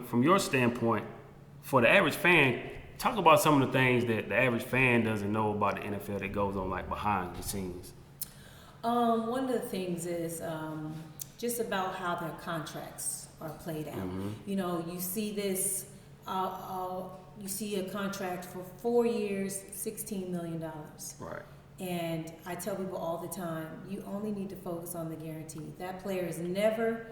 from your standpoint, for the average fan, talk about some of the things that the average fan doesn't know about the NFL that goes on like behind the scenes. One of the things is just about how their contracts are played out. You know, you see this. You see a contract for 4 years, $16 million. Right. And I tell people all the time, you only need to focus on the guarantee. That player is never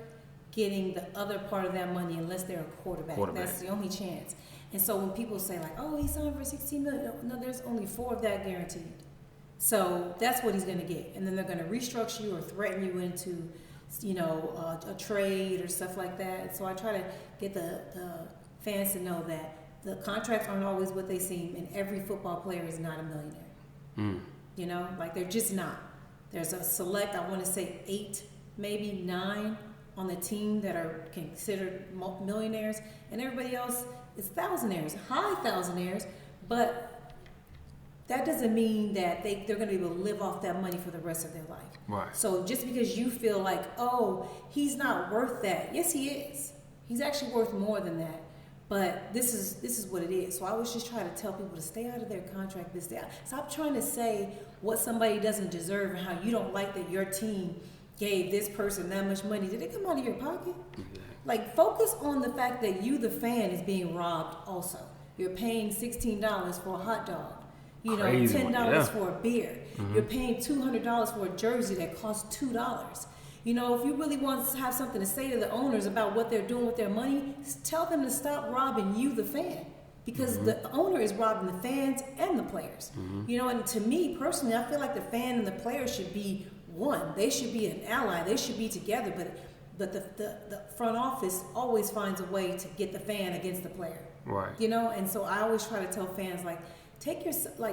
getting the other part of that money unless they're a quarterback. That's the only chance. And so when people say like, oh, he signed for $16 million, no, there's only 4 of that guaranteed. So that's what he's going to get. And then they're going to restructure you or threaten you into, you know, a trade or stuff like that. So I try to get the fans to know that the contracts aren't always what they seem, and every football player is not a millionaire. You know, like they're just not. There's a select, I want to say 8, maybe 9 on the team that are considered millionaires, and everybody else is thousandaires, high thousandaires, but that doesn't mean that they're going to be able to live off that money for the rest of their life. Right. So just because you feel like, oh, he's not worth that. Yes, he is. He's actually worth more than that. But this is what it is. So I always just try to tell people to stay out of their contract. Stop trying to say what somebody doesn't deserve and how you don't like that your team gave this person that much money. Did it come out of your pocket? Like, focus on the fact that you, the fan, is being robbed also. You're paying $16 for a hot dog. You know, $10 for a beer. You're paying $200 for a jersey that costs $2. You know, if you really want to have something to say to the owners about what they're doing with their money, tell them to stop robbing you, the fan. Because the owner is robbing the fans and the players. You know, and to me, personally, I feel like the fan and the player should be one. They should be an ally. They should be together. But the front office always finds a way to get the fan against the player. Right. You know, and so I always try to tell fans, like,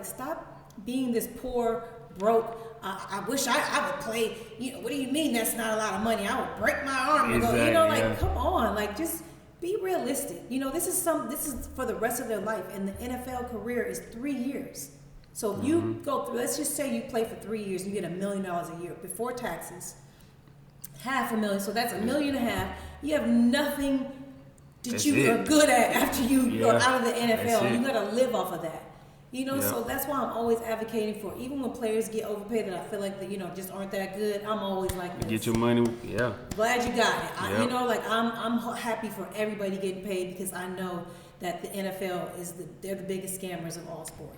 stop being this poor, broke, I wish I would play, you know, what do you mean that's not a lot of money? I would break my arm and go, you know, like, come on, like, just be realistic. You know, this is for the rest of their life, and the NFL career is 3 years. So if you go through, let's just say you play for 3 years and you get $1 million a year before taxes, $500,000, so that's $1.5 million. You have nothing that you are good at after you go out of the NFL. You got to live off of that. You know, so that's why I'm always advocating for, even when players get overpaid that I feel like that, you know, just aren't that good, I'm always like this. Get your money, Glad you got it. You know, like I'm happy for everybody getting paid, because I know that the NFL they're the biggest scammers of all sports.